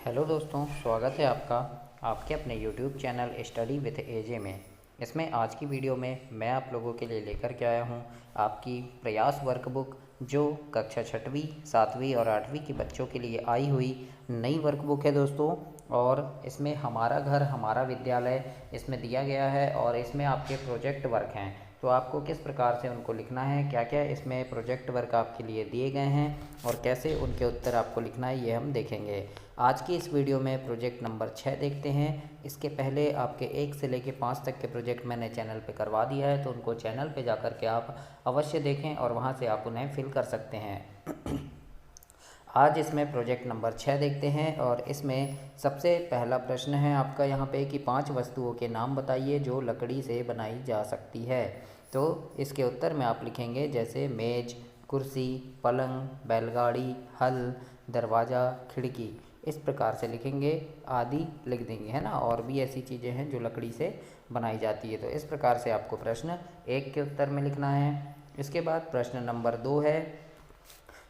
Hello दोस्तों, स्वागत है आपका आपके अपने यूट्यूब चैनल स्टडी विथ एजे में। इसमें आज की वीडियो में मैं आप लोगों के लिए लेकर के आया हूँ आपकी प्रयास वर्कबुक, जो कक्षा छठवीं, सातवीं और आठवीं के बच्चों के लिए आई हुई नई वर्कबुक है दोस्तों। और इसमें हमारा घर हमारा विद्यालय इसमें दिया गया है और इसमें आपके प्रोजेक्ट वर्क हैं। तो आपको किस प्रकार से उनको लिखना है, क्या क्या इसमें प्रोजेक्ट वर्क आपके लिए दिए गए हैं और कैसे उनके उत्तर आपको लिखना है, ये हम देखेंगे। आज की इस वीडियो में प्रोजेक्ट नंबर 6 देखते हैं। इसके पहले आपके 1 से लेकर 5 तक के प्रोजेक्ट मैंने चैनल पे करवा दिया है, तो उनको चैनल पे जा कर के आप अवश्य देखें और वहाँ से आप उन्हें फिल कर सकते हैं। आज इसमें प्रोजेक्ट नंबर 6 देखते हैं और इसमें सबसे पहला प्रश्न है आपका यहाँ पे कि 5 वस्तुओं के नाम बताइए जो लकड़ी से बनाई जा सकती है। तो इसके उत्तर में आप लिखेंगे जैसे मेज, कुर्सी, पलंग, बैलगाड़ी, हल, दरवाज़ा, खिड़की। इस प्रकार से लिखेंगे, आदि लिख देंगे, है ना। और भी ऐसी चीज़ें हैं जो लकड़ी से बनाई जाती है। तो इस प्रकार से आपको प्रश्न 1 के उत्तर में लिखना है। इसके बाद प्रश्न नंबर 2 है।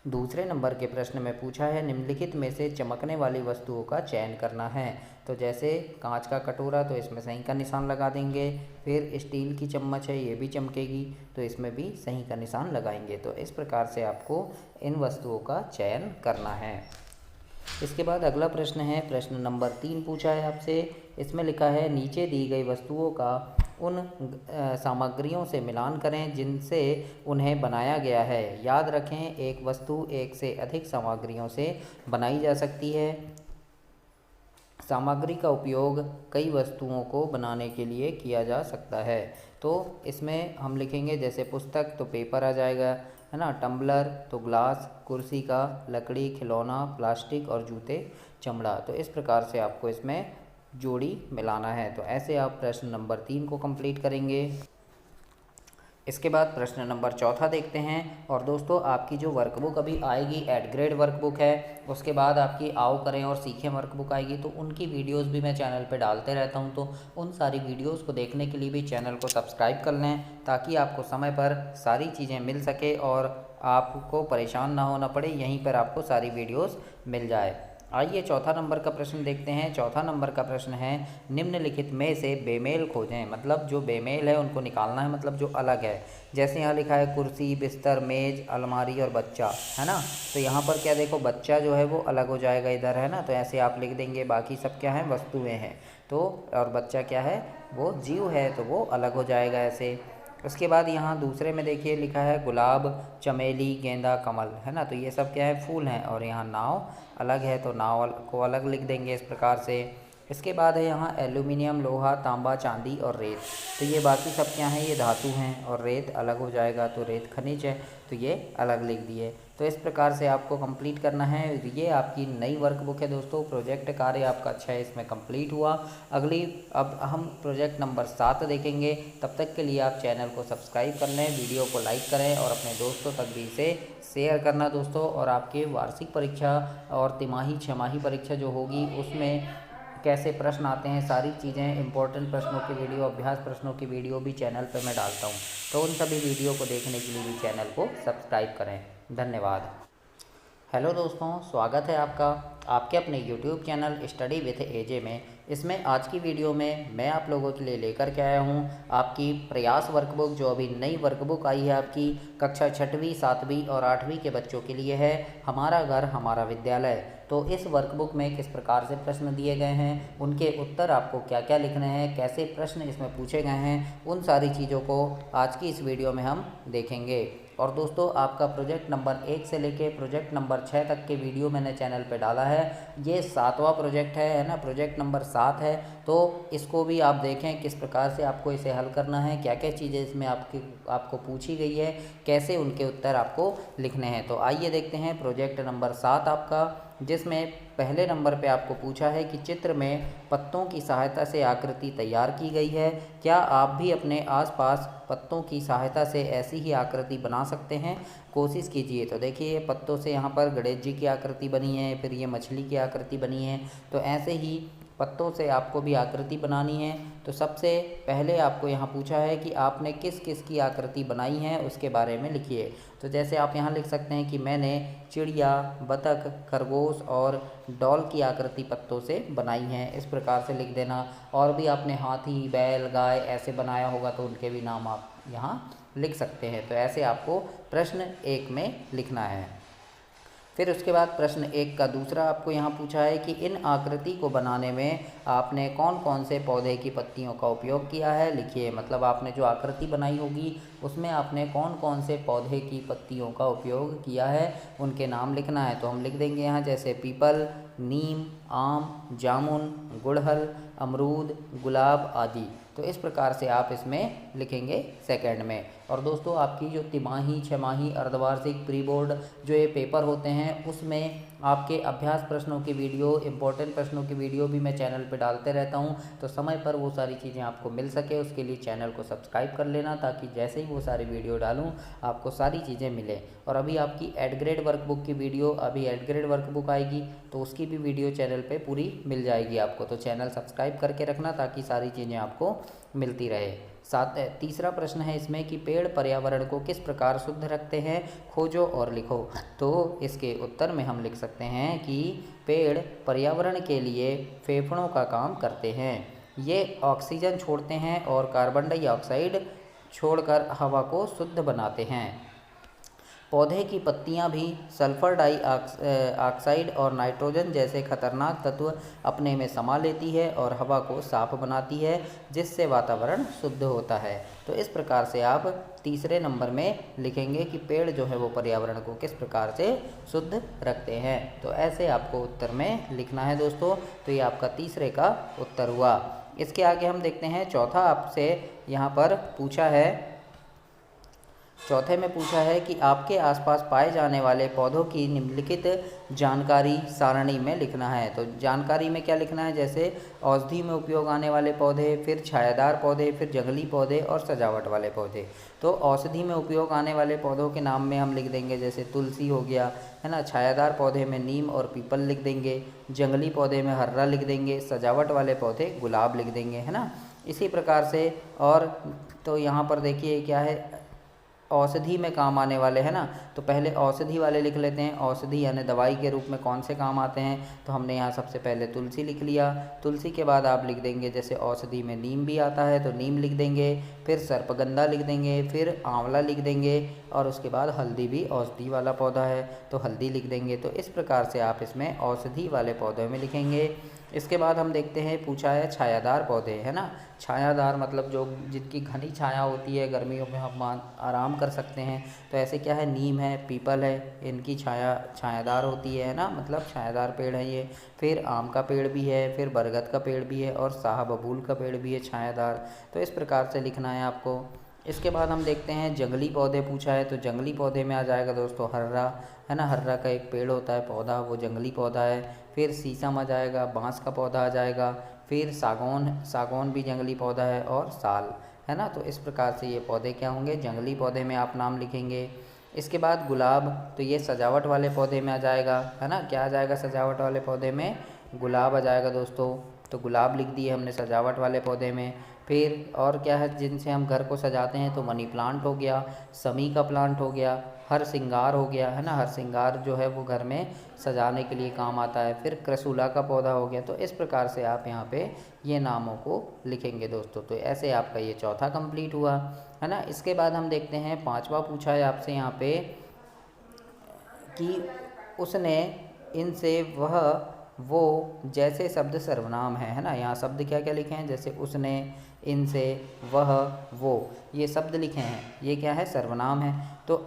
दूसरे नंबर के प्रश्न में पूछा है निम्नलिखित में से चमकने वाली वस्तुओं का चयन करना है। तो जैसे कांच का कटोरा, तो इसमें सही का निशान लगा देंगे। फिर स्टील की चम्मच है, ये भी चमकेगी, तो इसमें भी सही का निशान लगाएंगे। तो इस प्रकार से आपको इन वस्तुओं का चयन करना है। इसके बाद अगला प्रश्न है, प्रश्न नंबर 3 पूछा है आपसे। इसमें लिखा है नीचे दी गई वस्तुओं का उन सामग्रियों से मिलान करें जिनसे उन्हें बनाया गया है। याद रखें, एक वस्तु एक से अधिक सामग्रियों से बनाई जा सकती है। सामग्री का उपयोग कई वस्तुओं को बनाने के लिए किया जा सकता है। तो इसमें हम लिखेंगे जैसे पुस्तक, तो पेपर आ जाएगा, है ना। टम्बलर तो ग्लास, कुर्सी का लकड़ी, खिलौना प्लास्टिक और जूते चमड़ा। तो इस प्रकार से आपको इसमें जोड़ी मिलाना है। तो ऐसे आप प्रश्न नंबर 3 को कंप्लीट करेंगे। इसके बाद प्रश्न नंबर 4 देखते हैं। और दोस्तों, आपकी जो वर्कबुक अभी आएगी एड ग्रेड वर्कबुक है, उसके बाद आपकी आओ करें और सीखें वर्कबुक आएगी। तो उनकी वीडियोस भी मैं चैनल पे डालते रहता हूं, तो उन सारी वीडियोस को देखने के लिए भी चैनल को सब्सक्राइब कर लें, ताकि आपको समय पर सारी चीज़ें मिल सके और आपको परेशान ना होना पड़े, यहीं पर आपको सारी वीडियोज़ मिल जाए। आइए 4 नंबर का प्रश्न देखते हैं। 4 नंबर का प्रश्न है निम्नलिखित में से बेमेल खोजें। मतलब जो बेमेल है उनको निकालना है, मतलब जो अलग है। जैसे यहाँ लिखा है कुर्सी, बिस्तर, मेज, अलमारी और बच्चा, है ना। तो यहाँ पर क्या देखो, बच्चा जो है वो अलग हो जाएगा इधर, है ना। तो ऐसे आप लिख देंगे, बाकी सब क्या है, वस्तुएं हैं। तो और बच्चा क्या है, वो जीव है, तो वो अलग हो जाएगा ऐसे। उसके बाद यहाँ दूसरे में देखिए लिखा है गुलाब, चमेली, गेंदा, कमल, है ना। तो ये सब क्या है, फूल हैं। और यहाँ नाव अलग है, तो नाव को अलग लिख देंगे इस प्रकार से। इसके बाद है यहाँ एल्यूमिनियम, लोहा, तांबा, चांदी और रेत। तो ये बाकी सब क्या हैं, ये धातु हैं। और रेत अलग हो जाएगा, तो रेत खनिज है, तो ये अलग लिख दिए। तो इस प्रकार से आपको कंप्लीट करना है। ये आपकी नई वर्कबुक है दोस्तों। प्रोजेक्ट कार्य आपका 6 इसमें कंप्लीट हुआ। अगली अब हम प्रोजेक्ट नंबर 7 देखेंगे। तब तक के लिए आप चैनल को सब्सक्राइब कर लें, वीडियो को लाइक करें और अपने दोस्तों तक भी इसे शेयर करना दोस्तों। और आपके वार्षिक परीक्षा और तिमाही, छमाही परीक्षा जो होगी, उसमें कैसे प्रश्न आते हैं, सारी चीज़ें, इंपॉर्टेंट प्रश्नों की वीडियो, अभ्यास प्रश्नों की वीडियो भी चैनल पर मैं डालता हूँ। तो उन सभी वीडियो को देखने के लिए भी चैनल को सब्सक्राइब करें। धन्यवाद। हेलो दोस्तों, स्वागत है आपका आपके अपने यूट्यूब चैनल स्टडी विथ एजे में। इसमें आज की वीडियो में मैं आप लोगों के लिए लेकर के आया हूँ आपकी प्रयास वर्कबुक, जो अभी नई वर्कबुक आई है आपकी कक्षा छठवीं, सातवीं और आठवीं के बच्चों के लिए है, हमारा घर हमारा विद्यालय। तो इस वर्कबुक में किस प्रकार से प्रश्न दिए गए हैं, उनके उत्तर आपको क्या क्या लिखने हैं, कैसे प्रश्न इसमें पूछे गए हैं, उन सारी चीज़ों को आज की इस वीडियो में हम देखेंगे। और दोस्तों, आपका प्रोजेक्ट नंबर 1 से लेके प्रोजेक्ट नंबर 6 तक के वीडियो मैंने चैनल पे डाला है। ये 7वां प्रोजेक्ट है ना, प्रोजेक्ट नंबर 7 है। तो इसको भी आप देखें किस प्रकार से आपको इसे हल करना है, क्या क्या चीज़ें इसमें आपको पूछी गई है, कैसे उनके उत्तर आपको लिखने हैं। तो आइए देखते हैं प्रोजेक्ट नंबर 7 आपका, जिसमें पहले नंबर पे आपको पूछा है कि चित्र में पत्तों की सहायता से आकृति तैयार की गई है। क्या आप भी अपने आसपास पत्तों की सहायता से ऐसी ही आकृति बना सकते हैं? कोशिश कीजिए। तो देखिए, पत्तों से यहाँ पर गणेश जी की आकृति बनी है, फिर ये मछली की आकृति बनी है। तो ऐसे ही पत्तों से आपको भी आकृति बनानी है। तो सबसे पहले आपको यहाँ पूछा है कि आपने किस किस की आकृति बनाई है उसके बारे में लिखिए। तो जैसे आप यहाँ लिख सकते हैं कि मैंने चिड़िया, बतख, खरगोश और डॉल की आकृति पत्तों से बनाई है, इस प्रकार से लिख देना। और भी आपने हाथी, बैल, गाय ऐसे बनाया होगा तो उनके भी नाम आप यहाँ लिख सकते हैं। तो ऐसे आपको प्रश्न 1 में लिखना है। फिर उसके बाद प्रश्न 1 का दूसरा आपको यहाँ पूछा है कि इन आकृति को बनाने में आपने कौन कौन से पौधे की पत्तियों का उपयोग किया है, लिखिए। मतलब आपने जो आकृति बनाई होगी उसमें आपने कौन कौन से पौधे की पत्तियों का उपयोग किया है, उनके नाम लिखना है। तो हम लिख देंगे यहाँ जैसे पीपल, नीम, आम, जामुन, गुड़हल, अमरूद, गुलाब आदि। तो इस प्रकार से आप इसमें लिखेंगे सेकंड में। और दोस्तों आपकी जो तिमाही, छमाही, अर्धवार्षिक, प्री बोर्ड जो ये पेपर होते हैं उसमें आपके अभ्यास प्रश्नों की वीडियो, इम्पोर्टेंट प्रश्नों की वीडियो भी मैं चैनल पे डालते रहता हूँ। तो समय पर वो सारी चीज़ें आपको मिल सके उसके लिए चैनल को सब्सक्राइब कर लेना, ताकि जैसे ही वो सारी वीडियो डालूँ आपको सारी चीज़ें मिलें। और अभी आपकी एड ग्रेड वर्कबुक की वीडियो, अभी एड ग्रेड वर्कबुक आएगी तो उसकी भी वीडियो चैनल पे पूरी मिल जाएगी आपको। तो चैनल सब्सक्राइब करके रखना ताकि सारी चीज़ें आपको मिलती रहे। तीसरा प्रश्न है इसमें कि पेड़ पर्यावरण को किस प्रकार शुद्ध रखते हैं, खोजो और लिखो। तो इसके उत्तर में हम लिख सकते हैं कि पेड़ पर्यावरण के लिए फेफड़ों का काम करते हैं। ये ऑक्सीजन छोड़ते हैं और कार्बन डाइऑक्साइड छोड़कर हवा को शुद्ध बनाते हैं। पौधे की पत्तियां भी सल्फर डाइऑक्साइड और नाइट्रोजन जैसे खतरनाक तत्व अपने में समा लेती है और हवा को साफ बनाती है, जिससे वातावरण शुद्ध होता है। तो इस प्रकार से आप तीसरे नंबर में लिखेंगे कि पेड़ जो है वो पर्यावरण को किस प्रकार से शुद्ध रखते हैं। तो ऐसे आपको उत्तर में लिखना है दोस्तों। तो ये आपका तीसरे का उत्तर हुआ। इसके आगे हम देखते हैं चौथा आपसे यहाँ पर पूछा है। चौथे में पूछा है कि आपके आसपास पाए जाने वाले पौधों की निम्नलिखित जानकारी सारणी में लिखना है। तो जानकारी में क्या लिखना है, जैसे औषधि में उपयोग आने वाले पौधे, फिर छायादार पौधे, फिर जंगली पौधे और सजावट वाले पौधे। तो औषधि में उपयोग आने वाले पौधों के नाम में हम लिख देंगे जैसे तुलसी हो गया, है ना। छायादार पौधे में नीम और पीपल लिख देंगे। जंगली पौधे में हर्रा लिख देंगे। सजावट वाले पौधे गुलाब लिख देंगे, है ना। इसी प्रकार से और तो यहाँ पर देखिए क्या है, औषधि में काम आने वाले, है ना। तो पहले औषधि वाले लिख लेते हैं। औषधि यानी दवाई के रूप में कौन से काम आते हैं, तो हमने यहाँ सबसे पहले तुलसी लिख लिया। तुलसी के बाद आप लिख देंगे जैसे औषधि में नीम भी आता है तो नीम लिख देंगे। फिर सर्पगंधा लिख देंगे, फिर आंवला लिख देंगे और उसके बाद हल्दी भी औषधि वाला पौधा है तो हल्दी लिख देंगे। तो इस प्रकार से आप इसमें औषधि वाले पौधों में लिखेंगे। इसके बाद हम देखते हैं, पूछा है छायादार पौधे, है ना। छायादार मतलब जो जिनकी घनी छाया होती है, गर्मियों में हम आराम कर सकते हैं। तो ऐसे क्या है, नीम है, पीपल है, इनकी छायादार होती है ना, मतलब छायादार पेड़ है ये। फिर आम का पेड़ भी है, फिर बरगद का पेड़ भी है और शाह बबूल का पेड़ भी है छायादार। तो इस प्रकार से लिखना है आपको। इसके बाद हम देखते हैं जंगली पौधे पूछा है। तो जंगली पौधे में आ जाएगा दोस्तों हर्रा, है ना। हर्रा का एक पेड़ होता है पौधा, वो जंगली पौधा है। फिर शीशम आ जाएगा, बांस का पौधा आ जाएगा। फिर सागौन भी जंगली पौधा है और साल, है ना। तो इस प्रकार से ये पौधे क्या होंगे, जंगली पौधे में आप नाम लिखेंगे। इसके बाद गुलाब, तो ये सजावट वाले पौधे में आ जाएगा, है ना। क्या आ जाएगा सजावट वाले पौधे में, गुलाब आ जाएगा दोस्तों। तो गुलाब लिख दिए हमने सजावट वाले पौधे में। फिर और क्या है जिनसे हम घर को सजाते हैं, तो मनी प्लांट हो गया, समी का प्लांट हो गया, हर सिंगार हो गया, है ना। हर सिंगार जो है वो घर में सजाने के लिए काम आता है। फिर क्रसूला का पौधा हो गया। तो इस प्रकार से आप यहाँ पे ये नामों को लिखेंगे दोस्तों। तो ऐसे आपका ये चौथा कंप्लीट हुआ, है ना। इसके बाद हम देखते हैं पांचवा पूछा है आपसे यहाँ पे कि उसने इनसे वह वो जैसे शब्द सर्वनाम है ना। यहाँ शब्द क्या क्या लिखे हैं, जैसे उसने, इनसे, वह, वो, ये शब्द लिखे हैं, ये क्या है, सर्वनाम है। तो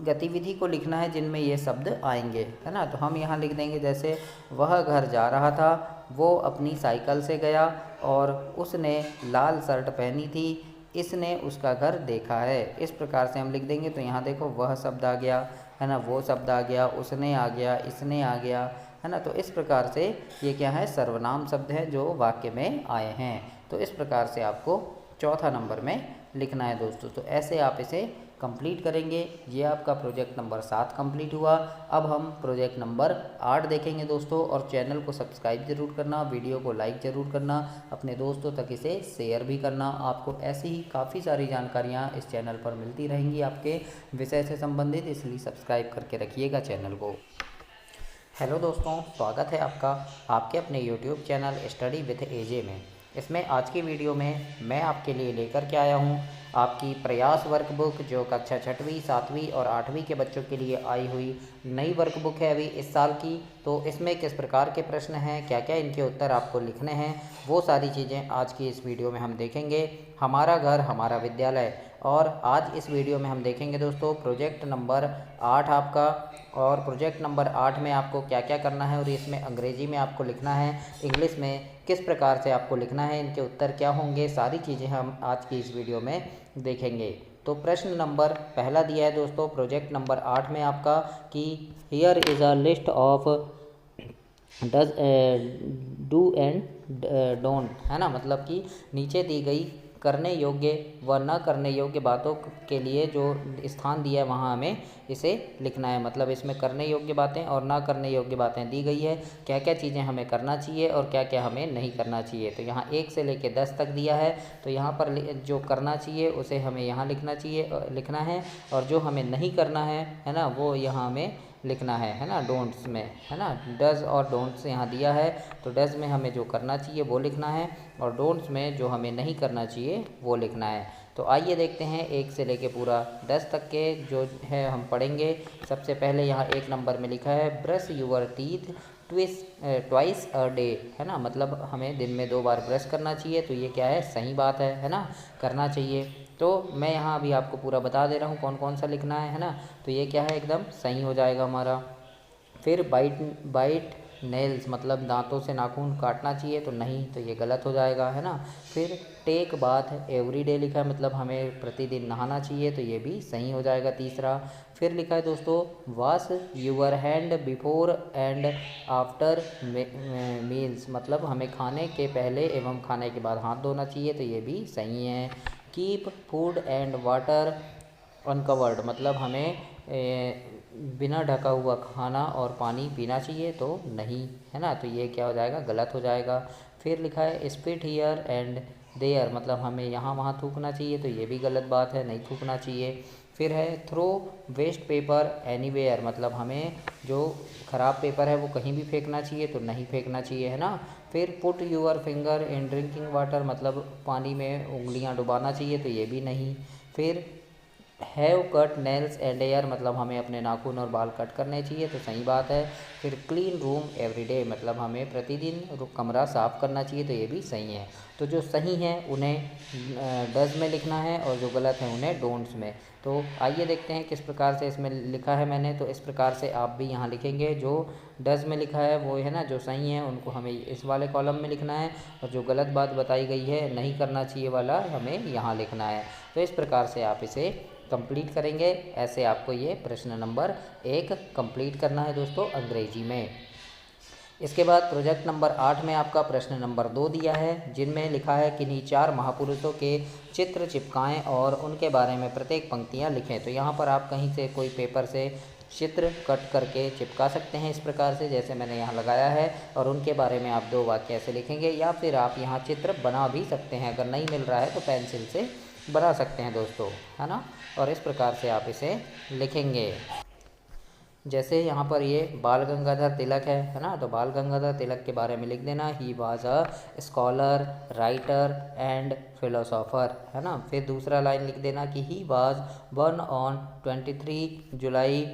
गतिविधि को लिखना है जिनमें ये शब्द आएंगे, है ना। तो हम यहाँ लिख देंगे जैसे वह घर जा रहा था, वो अपनी साइकिल से गया और उसने लाल शर्ट पहनी थी, इसने उसका घर देखा है। इस प्रकार से हम लिख देंगे। तो यहाँ देखो वह शब्द आ गया, है ना, वो शब्द आ गया, उसने आ गया, इसने आ गया, है ना। तो इस प्रकार से ये क्या है, सर्वनाम शब्द है जो वाक्य में आए हैं। तो इस प्रकार से आपको चौथा नंबर में लिखना है दोस्तों। तो ऐसे आप इसे कंप्लीट करेंगे। ये आपका प्रोजेक्ट नंबर 7 कंप्लीट हुआ। अब हम प्रोजेक्ट नंबर 8 देखेंगे दोस्तों। और चैनल को सब्सक्राइब ज़रूर करना, वीडियो को लाइक ज़रूर करना, अपने दोस्तों तक इसे शेयर भी करना। आपको ऐसी ही काफ़ी सारी जानकारियाँ इस चैनल पर मिलती रहेंगी आपके विषय से संबंधित, इसलिए सब्सक्राइब करके रखिएगा चैनल को। हेलो दोस्तों, स्वागत है आपका आपके अपने यूट्यूब चैनल स्टडी विथ एजे में। इसमें आज की वीडियो में मैं आपके लिए लेकर के आया हूँ आपकी प्रयास वर्कबुक, जो कक्षा 6वीं 7वीं और 8वीं के बच्चों के लिए आई हुई नई वर्कबुक है अभी इस साल की। तो इसमें किस प्रकार के प्रश्न हैं, क्या क्या इनके उत्तर आपको लिखने हैं, वो सारी चीज़ें आज की इस वीडियो में हम देखेंगे। हमारा घर हमारा विद्यालय। और आज इस वीडियो में हम देखेंगे दोस्तों प्रोजेक्ट नंबर 8 आपका। और प्रोजेक्ट नंबर 8 में आपको क्या क्या करना है और इसमें अंग्रेजी में आपको लिखना है, इंग्लिश में किस प्रकार से आपको लिखना है, इनके उत्तर क्या होंगे, सारी चीज़ें हम आज की इस वीडियो में देखेंगे। तो प्रश्न नंबर पहला दिया है दोस्तों प्रोजेक्ट नंबर 8 में आपका कि here is a list of does do and don't, है ना। मतलब कि नीचे दी गई करने योग्य व न करने योग्य बातों के लिए जो स्थान दिया है वहाँ हमें इसे लिखना है। मतलब इसमें करने योग्य बातें और ना करने योग्य बातें दी गई है, क्या क्या चीज़ें हमें करना चाहिए और क्या क्या हमें नहीं करना चाहिए। तो यहाँ 1 से लेकर 10 तक दिया है। तो यहाँ पर जो करना चाहिए उसे हमें यहाँ लिखना है, और जो हमें नहीं करना है ना, वो यहाँ हमें लिखना है ना, डोंट्स में, है ना। डज और डोंट्स यहाँ दिया है, तो डज में हमें जो करना चाहिए वो लिखना है, और डोंट्स में जो हमें नहीं करना चाहिए वो लिखना है। तो आइए देखते हैं 1 से लेके पूरा 10 तक के जो है हम पढ़ेंगे। सबसे पहले यहाँ 1 नंबर में लिखा है brush your teeth twice a day, है ना। मतलब हमें दिन में 2 बार ब्रश करना चाहिए। तो ये क्या है, सही बात है ना, करना चाहिए। तो मैं यहाँ अभी आपको पूरा बता दे रहा हूँ कौन कौन सा लिखना है ना। तो ये क्या है, एकदम सही हो जाएगा हमारा। फिर बाइट नेल्स, मतलब दांतों से नाखून काटना चाहिए, तो नहीं, तो ये गलत हो जाएगा, है ना। फिर टेक बाथ एवरीडे लिखा है, मतलब हमें प्रतिदिन नहाना चाहिए, तो ये भी सही हो जाएगा तीसरा। फिर लिखा है दोस्तों wash your hand before and after meals, मतलब हमें खाने के पहले एवं खाने के बाद हाथ धोना चाहिए, तो ये भी सही है। Keep food and water uncovered, मतलब हमें बिना ढका हुआ खाना और पानी पीना चाहिए, तो नहीं, है ना। तो ये क्या हो जाएगा, गलत हो जाएगा। फिर लिखा है स्पिट हियर एंड देयर, मतलब हमें यहाँ वहाँ थूकना चाहिए, तो ये भी गलत बात है, नहीं थूकना चाहिए। फिर है थ्रो वेस्ट पेपर एनीवेयर, मतलब हमें जो ख़राब पेपर है वो कहीं भी फेंकना चाहिए, तो नहीं फेंकना चाहिए, है ना। फिर put your finger in drinking water, मतलब पानी में उंगलियां डुबाना चाहिए, तो ये भी नहीं। फिर have cut nails and air, मतलब हमें अपने नाखून और बाल कट करने चाहिए, तो सही बात है। फिर क्लीन रूम एवरीडे, मतलब हमें प्रतिदिन कमरा साफ़ करना चाहिए, तो ये भी सही है। तो जो सही है उन्हें डज में लिखना है, और जो गलत है उन्हें डोंट्स में। तो आइए देखते हैं किस प्रकार से इसमें लिखा है मैंने। तो इस प्रकार से आप भी यहाँ लिखेंगे, जो डज में लिखा है वो है ना, जो सही है उनको हमें इस वाले कॉलम में लिखना है, और जो गलत बात बताई गई है नहीं करना चाहिए वाला हमें यहाँ लिखना है। तो इस प्रकार से आप इसे कंप्लीट करेंगे। ऐसे आपको ये प्रश्न नंबर 1 कंप्लीट करना है दोस्तों अंग्रेजी में। इसके बाद प्रोजेक्ट नंबर 8 में आपका प्रश्न नंबर 2 दिया है, जिनमें लिखा है किन्हीं 4 महापुरुषों के चित्र चिपकाएं और उनके बारे में प्रत्येक पंक्तियां लिखें। तो यहाँ पर आप कहीं से कोई पेपर से चित्र कट करके चिपका सकते हैं इस प्रकार से, जैसे मैंने यहाँ लगाया है, और उनके बारे में आप 2 वाक्य ऐसे लिखेंगे, या फिर आप यहाँ चित्र बना भी सकते हैं, अगर नहीं मिल रहा है तो पेंसिल से बना सकते हैं दोस्तों, है ना। और इस प्रकार से आप इसे लिखेंगे। जैसे यहाँ पर ये बाल गंगाधर तिलक है ना, तो बाल गंगाधर तिलक के बारे में लिख देना, he was a scholar writer and philosopher, है ना। फिर दूसरा लाइन लिख देना कि ही वाज बर्न ऑन 23 जुलाई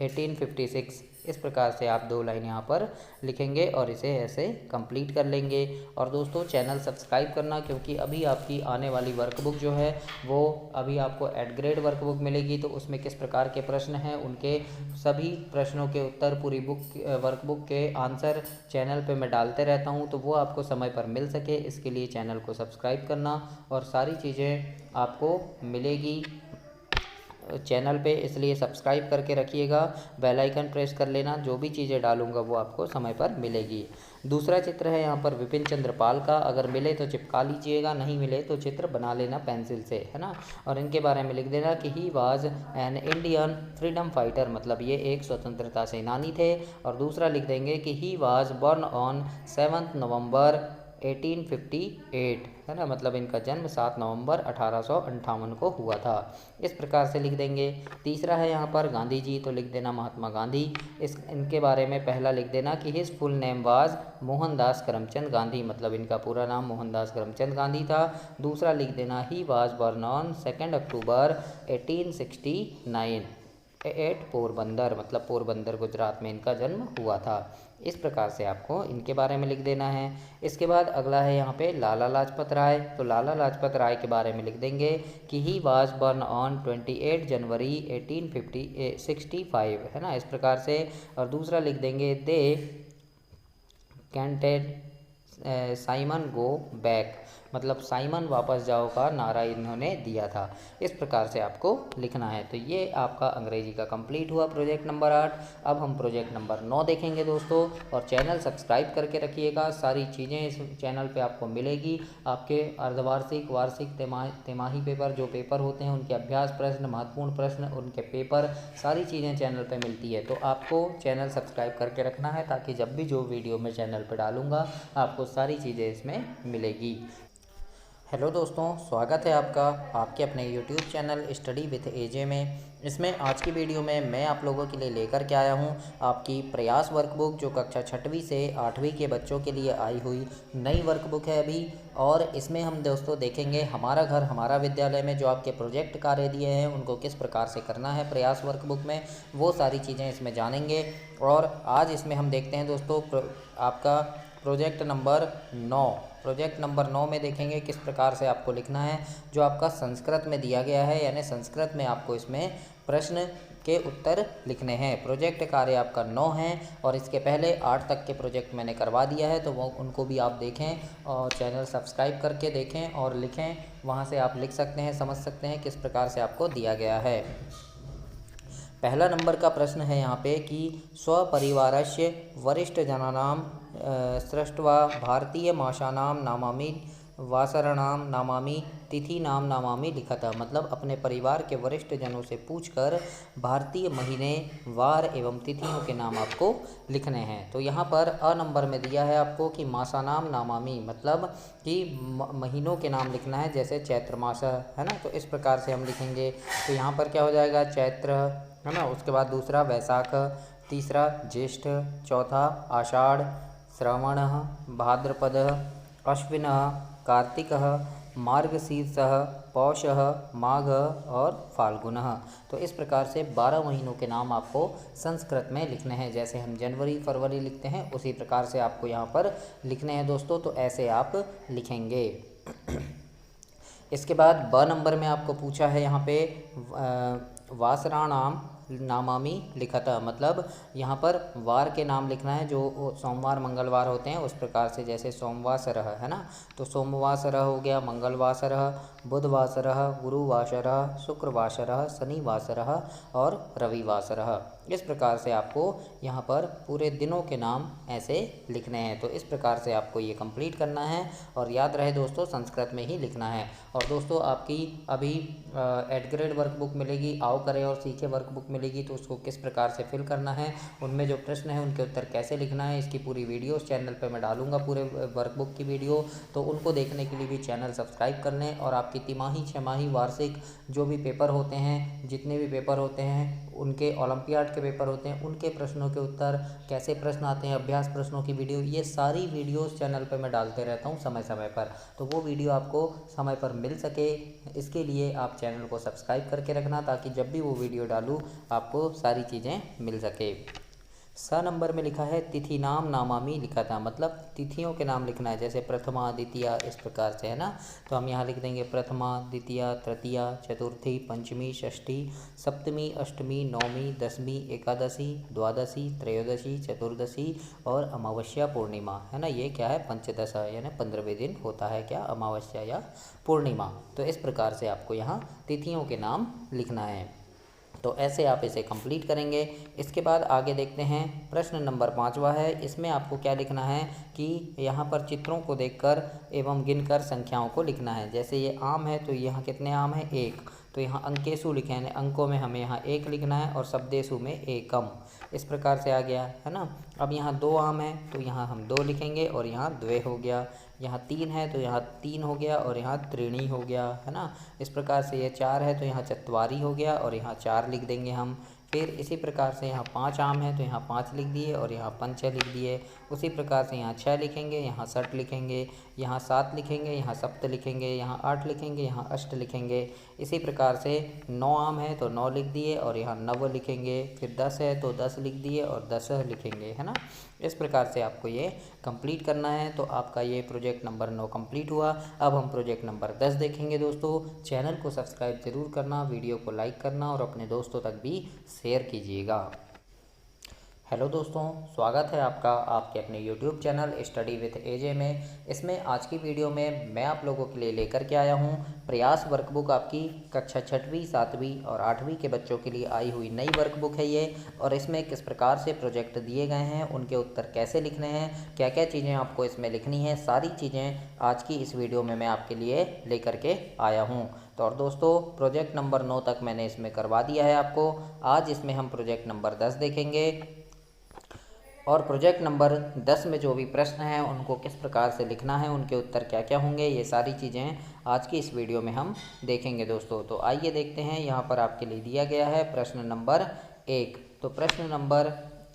1856। इस प्रकार से आप 2 लाइन यहाँ पर लिखेंगे और इसे ऐसे कंप्लीट कर लेंगे। और दोस्तों चैनल सब्सक्राइब करना, क्योंकि अभी आपकी आने वाली वर्कबुक जो है वो अभी आपको एड ग्रेड वर्कबुक मिलेगी, तो उसमें किस प्रकार के प्रश्न हैं उनके सभी प्रश्नों के उत्तर पूरी वर्कबुक के आंसर चैनल पे मैं डालते रहता हूँ, तो वो आपको समय पर मिल सके इसके लिए चैनल को सब्सक्राइब करना, और सारी चीज़ें आपको मिलेगी चैनल पे, इसलिए सब्सक्राइब करके रखिएगा, बेल आइकन प्रेस कर लेना, जो भी चीज़ें डालूंगा वो आपको समय पर मिलेगी। दूसरा चित्र है यहाँ पर विपिन चंद्र पाल का, अगर मिले तो चिपका लीजिएगा, नहीं मिले तो चित्र बना लेना पेंसिल से, है ना। और इनके बारे में लिख देना कि he was an Indian freedom fighter, मतलब ये एक स्वतंत्रता सेनानी थे। और दूसरा लिख देंगे कि ही वाज बॉर्न ऑन 7 नवंबर 1858, है ना, मतलब इनका जन्म 7 नवंबर 1858 को हुआ था। इस प्रकार से लिख देंगे। तीसरा है यहाँ पर गांधी जी, तो लिख देना महात्मा गांधी। इनके बारे में पहला लिख देना कि his full name was Mohandas Karamchand Gandhi, मतलब इनका पूरा नाम मोहनदास करमचंद गांधी था। दूसरा लिख देना he was born on 2 October 1869 at Porbandar, मतलब पोरबंदर गुजरात में इनका जन्म हुआ था। इस प्रकार से आपको इनके बारे में लिख देना है। इसके बाद अगला है यहाँ पे लाला लाजपत राय, तो लाला लाजपत राय के बारे में लिख देंगे कि ही वाज बर्न ऑन 28 जनवरी 1865, है ना, इस प्रकार से। और दूसरा लिख देंगे दे कैंटेड साइमन गो बैक, मतलब साइमन वापस जाओ का नारा इन्होंने दिया था। इस प्रकार से आपको लिखना है। तो ये आपका अंग्रेजी का कंप्लीट हुआ प्रोजेक्ट नंबर 8। अब हम प्रोजेक्ट नंबर 9 देखेंगे दोस्तों, और चैनल सब्सक्राइब करके रखिएगा, सारी चीज़ें इस चैनल पे आपको मिलेगी। आपके अर्धवार्षिक, वार्षिक, तिमाही पेपर, जो पेपर होते हैं उनके अभ्यास प्रश्न, महत्वपूर्ण प्रश्न, उनके पेपर, सारी चीज़ें चैनल पे मिलती है। तो आपको चैनल सब्सक्राइब करके रखना है, ताकि जब भी जो वीडियो मैं चैनल पर डालूँगा आपको सारी चीज़ें इसमें मिलेगी। हेलो दोस्तों, स्वागत है आपका आपके अपने यूट्यूब चैनल स्टडी विथ एजे में। इसमें आज की वीडियो में मैं आप लोगों के लिए लेकर के आया हूं आपकी प्रयास वर्कबुक, जो कक्षा 6वीं से 8वीं के बच्चों के लिए आई हुई नई वर्कबुक है अभी। और इसमें हम दोस्तों देखेंगे हमारा घर हमारा विद्यालय में जो आपके प्रोजेक्ट कार्य दिए हैं उनको किस प्रकार से करना है प्रयास वर्कबुक में, वो सारी चीज़ें इसमें जानेंगे। और आज इसमें हम देखते हैं दोस्तों आपका प्रोजेक्ट नंबर 9 में देखेंगे किस प्रकार से आपको लिखना है, जो आपका संस्कृत में दिया गया है, यानी संस्कृत में आपको इसमें प्रश्न के उत्तर लिखने हैं। प्रोजेक्ट कार्य आपका 9 है, और इसके पहले 8 तक के प्रोजेक्ट मैंने करवा दिया है, तो वो उनको भी आप देखें और चैनल सब्सक्राइब करके देखें और लिखें। वहाँ से आप लिख सकते हैं, समझ सकते हैं किस प्रकार से आपको दिया गया है। पहला नंबर का प्रश्न है यहाँ पे कि स्वपरिवारस्य वरिष्ठजनानां सृष्ट्वा भारतीय मासानां नामानि वासराणां नामानि तिथीनां नामानि लिखत, मतलब अपने परिवार के वरिष्ठ जनों से पूछकर भारतीय महीने, वार एवं तिथियों के नाम आपको लिखने हैं। तो यहाँ पर अ नंबर में दिया है आपको कि मासानां नामानि, मतलब कि महीनों के नाम लिखना है, जैसे चैत्र मास, है ना। तो इस प्रकार से हम लिखेंगे। तो यहाँ पर क्या हो जाएगा, चैत्र, है ना, उसके बाद दूसरा वैशाख, तीसरा ज्येष्ठ, चौथा आषाढ़, श्रावण, भाद्रपद, अश्विन, कार्तिक, मार्गशीर्ष, पौष, माघ और फाल्गुन। तो इस प्रकार से 12 महीनों के नाम आपको संस्कृत में लिखने हैं। जैसे हम जनवरी फरवरी लिखते हैं उसी प्रकार से आपको यहाँ पर लिखने हैं दोस्तों। तो ऐसे आप लिखेंगे। इसके बाद ब नंबर में आपको पूछा है यहाँ पे वासराणाम नामामि लिखता, मतलब यहाँ पर वार के नाम लिखना है जो सोमवार मंगलवार होते हैं उस प्रकार से, जैसे सोमवासरः, है ना। तो सोमवासरः हो गया, मंगलवासरः, बुधवासरः, गुरुवासरः, शुक्रवासरः, शनिवासरः और रविवासरः। इस प्रकार से आपको यहाँ पर पूरे दिनों के नाम ऐसे लिखने हैं। तो इस प्रकार से आपको ये कंप्लीट करना है, और याद रहे दोस्तों संस्कृत में ही लिखना है। और दोस्तों आपकी अभी एड ग्रेड वर्कबुक मिलेगी, आओ करें और सीखे वर्कबुक मिलेगी, तो उसको किस प्रकार से फिल करना है, उनमें जो प्रश्न है उनके उत्तर कैसे लिखना है, इसकी पूरी वीडियो उस चैनल पर मैं डालूंगा, पूरे वर्कबुक की वीडियो। तो उनको देखने के लिए भी चैनल सब्सक्राइब कर लें। और आपकी तिमाही, छमाही, वार्षिक जो भी पेपर होते हैं, जितने भी पेपर होते हैं, उनके ओलंपियाड के पेपर होते हैं, उनके प्रश्नों के उत्तर, कैसे प्रश्न आते हैं, अभ्यास प्रश्नों की वीडियो, ये सारी वीडियोस चैनल पर मैं डालते रहता हूँ समय समय पर। तो वो वीडियो आपको समय पर मिल सके, इसके लिए आप चैनल को सब्सक्राइब करके रखना, ताकि जब भी वो वीडियो डालूँ आपको सारी चीज़ें मिल सके। स नंबर में लिखा है तिथि नाम नामामि लिखा था, मतलब तिथियों के नाम लिखना है, जैसे प्रथमा, द्वितीया, इस प्रकार से, है ना। तो हम यहाँ लिख देंगे प्रथमा, द्वितीया, तृतीया, चतुर्थी, पंचमी, षष्ठी, सप्तमी, अष्टमी, नवमी, दसवीं, एकादशी, द्वादशी, त्रयोदशी, चतुर्दशी और अमावस्या पूर्णिमा, है ना। ये क्या है, पंचदश, यानी 15वें दिन होता है क्या, अमावस्या या पूर्णिमा। तो इस प्रकार से आपको यहाँ तिथियों के नाम लिखना है। तो ऐसे आप इसे कंप्लीट करेंगे। इसके बाद आगे देखते हैं, प्रश्न नंबर 5वां है। इसमें आपको क्या लिखना है कि यहाँ पर चित्रों को देखकर एवं गिनकर संख्याओं को लिखना है। जैसे ये आम है तो यहाँ कितने आम हैं, 1। तो यहाँ अंकेशु लिखे हैं, अंकों में हमें यहाँ 1 लिखना है और शब्देशु में एकम। इस प्रकार से आ गया है ना। अब यहाँ 2 आम है तो यहाँ हम 2 लिखेंगे और यहाँ द्वे हो गया। यहाँ 3 है तो यहाँ 3 हो गया और यहाँ त्रीणी हो गया, है ना। इस प्रकार से ये 4 है तो यहाँ चत्वारी हो गया और यहाँ 4 लिख देंगे हम। फिर इसी प्रकार से यहाँ 5 आम है तो यहाँ 5 लिख दिए और यहाँ पंच लिख दिए। उसी प्रकार से यहाँ 6 लिखेंगे, यहाँ 6 लिखेंगे, यहाँ 7 लिखेंगे, यहाँ सप्त लिखेंगे, यहाँ 8 लिखेंगे, यहाँ अष्ट लिखेंगे। इसी प्रकार से 9 आम है तो 9 लिख दिए और यहाँ 9 लिखेंगे। फिर 10 है तो 10 लिख दिए और 10 लिखेंगे, है ना। इस प्रकार से आपको ये कंप्लीट करना है। तो आपका ये प्रोजेक्ट नंबर 9 कंप्लीट हुआ। अब हम प्रोजेक्ट नंबर 10 देखेंगे दोस्तों। चैनल को सब्सक्राइब जरूर करना, वीडियो को लाइक करना और अपने दोस्तों तक भी शेयर कीजिएगा। हेलो दोस्तों, स्वागत है आपका आपके अपने YouTube चैनल स्टडी विथ एजे में। इसमें आज की वीडियो में मैं आप लोगों के लिए लेकर के आया हूं प्रयास वर्कबुक। आपकी कक्षा 6वीं 7वीं और 8वीं के बच्चों के लिए आई हुई नई वर्कबुक है ये। और इसमें किस प्रकार से प्रोजेक्ट दिए गए हैं, उनके उत्तर कैसे लिखने हैं, क्या क्या चीज़ें आपको इसमें लिखनी है, सारी चीज़ें आज की इस वीडियो में मैं आपके लिए लेकर के आया हूँ। तो और दोस्तों, प्रोजेक्ट नंबर 9 तक मैंने इसमें करवा दिया है आपको। आज इसमें हम प्रोजेक्ट नंबर 10 देखेंगे और प्रोजेक्ट नंबर 10 में जो भी प्रश्न हैं उनको किस प्रकार से लिखना है, उनके उत्तर क्या क्या होंगे, ये सारी चीज़ें आज की इस वीडियो में हम देखेंगे दोस्तों। तो आइए देखते हैं, यहाँ पर आपके लिए दिया गया है प्रश्न नंबर 1। तो प्रश्न नंबर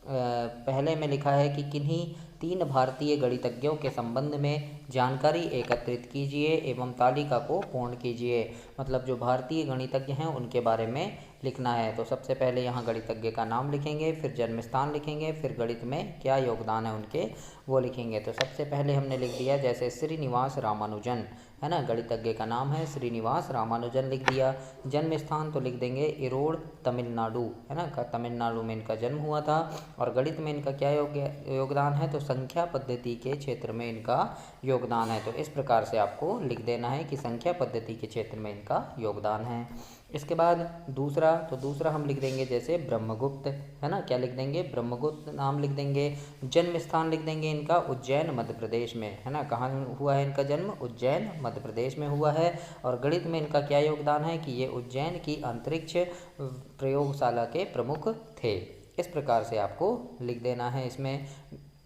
पहले में लिखा है कि किन्हीं 3 भारतीय गणितज्ञों के संबंध में जानकारी एकत्रित कीजिए एवं तालिका को पूर्ण कीजिए। मतलब जो भारतीय गणितज्ञ हैं उनके बारे में लिखना है। तो सबसे पहले यहाँ गणितज्ञ का नाम लिखेंगे, फिर जन्म स्थान लिखेंगे, फिर गणित में क्या योगदान है उनके वो लिखेंगे। तो सबसे पहले हमने लिख दिया जैसे श्रीनिवास रामानुजन, है ना। गणितज्ञ का नाम है श्रीनिवास रामानुजन लिख दिया। जन्म स्थान तो लिख देंगे इरोड़ तमिलनाडु, है ना। तमिलनाडु में इनका जन्म हुआ था। और गणित में इनका क्या योगदान है, तो संख्या पद्धति के क्षेत्र में इनका योगदान है। तो इस प्रकार से आपको लिख देना है कि संख्या पद्धति के क्षेत्र में इनका योगदान है। इसके बाद दूसरा, तो दूसरा हम लिख देंगे जैसे ब्रह्मगुप्त, है ना। क्या लिख देंगे, ब्रह्मगुप्त नाम लिख देंगे। जन्म स्थान लिख देंगे इनका उज्जैन मध्य प्रदेश में, है ना। कहाँ हुआ है इनका जन्म, उज्जैन मध्य प्रदेश में हुआ है। और गणित में इनका क्या योगदान है कि ये उज्जैन की अंतरिक्ष प्रयोगशाला के प्रमुख थे। इस प्रकार से आपको लिख देना है इसमें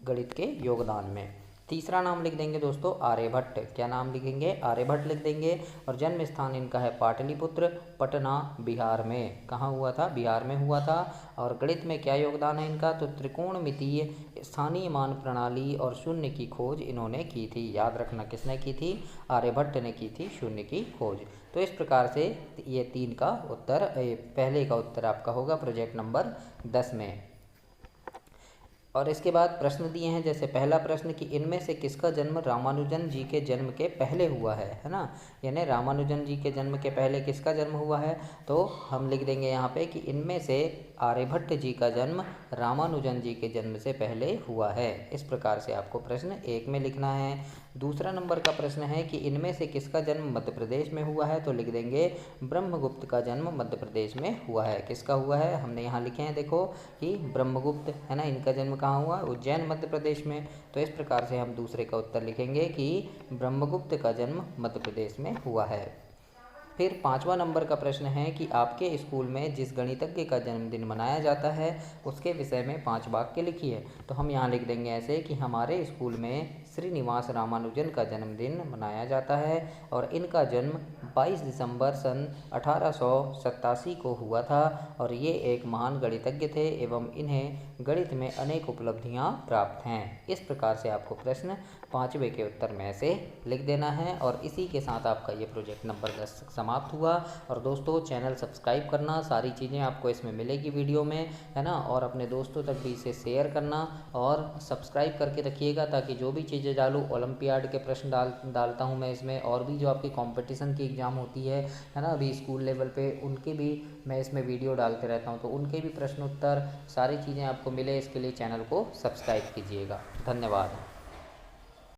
गणित के योगदान में। तीसरा नाम लिख देंगे दोस्तों आर्यभट्ट। क्या नाम लिखेंगे, आर्यभट्ट लिख देंगे। और जन्म स्थान इनका है पाटलिपुत्र, पटना बिहार में। कहाँ हुआ था, बिहार में हुआ था। और गणित में क्या योगदान है इनका, तो त्रिकोणमितीय स्थानीय मान प्रणाली और शून्य की खोज इन्होंने की थी। याद रखना किसने की थी, आर्यभट्ट ने की थी शून्य की खोज। तो इस प्रकार से ये 3 का उत्तर, पहले का उत्तर आपका होगा प्रोजेक्ट नंबर 10 में। और इसके बाद प्रश्न दिए हैं जैसे पहला प्रश्न कि इनमें से किसका जन्म रामानुजन जी के जन्म के पहले हुआ है ना। यानी रामानुजन जी के जन्म के पहले किसका जन्म हुआ है, तो हम लिख देंगे यहाँ पे कि इनमें से आर्यभट्ट जी का जन्म रामानुजन जी के जन्म से पहले हुआ है। इस प्रकार से आपको प्रश्न 1 में लिखना है। दूसरा नंबर का प्रश्न है कि इनमें से किसका जन्म मध्य प्रदेश में हुआ है, तो लिख देंगे ब्रह्मगुप्त का जन्म मध्य प्रदेश में हुआ है। किसका हुआ है, हमने यहाँ लिखे हैं देखो कि ब्रह्मगुप्त, है ना। इनका जन्म कहाँ हुआ, उज्जैन मध्य प्रदेश में। तो इस प्रकार से हम दूसरे का उत्तर लिखेंगे कि ब्रह्मगुप्त का जन्म मध्य प्रदेश में हुआ है। फिर 5वां नंबर का प्रश्न है कि आपके स्कूल में जिस गणितज्ञ का जन्मदिन मनाया जाता है उसके विषय में 5 वाक्य लिखिए। तो हम यहाँ लिख देंगे ऐसे कि हमारे स्कूल में श्रीनिवास रामानुजन का जन्मदिन मनाया जाता है और इनका जन्म 22 दिसंबर सन 1887 को हुआ था। और ये एक महान गणितज्ञ थे एवं इन्हें गणित में अनेक उपलब्धियाँ प्राप्त हैं। इस प्रकार से आपको प्रश्न 5वें के उत्तर में से लिख देना है। और इसी के साथ आपका ये प्रोजेक्ट नंबर 10 समाप्त हुआ। और दोस्तों, चैनल सब्सक्राइब करना, सारी चीज़ें आपको इसमें मिलेगी वीडियो में, है ना। और अपने दोस्तों तक भी इसे शेयर करना और सब्सक्राइब करके रखिएगा ताकि जो भी चीज़ें डालूँ, ओलंपियाड के प्रश्न डालता हूँ मैं इसमें, और भी जो आपकी कंपटीशन की एग्ज़ाम होती है ना, अभी स्कूल लेवल पे, उनके भी मैं इसमें वीडियो डालते रहता हूँ। तो उनके भी प्रश्न उत्तर सारी चीज़ें आपको मिले, इसके लिए चैनल को सब्सक्राइब कीजिएगा। धन्यवाद।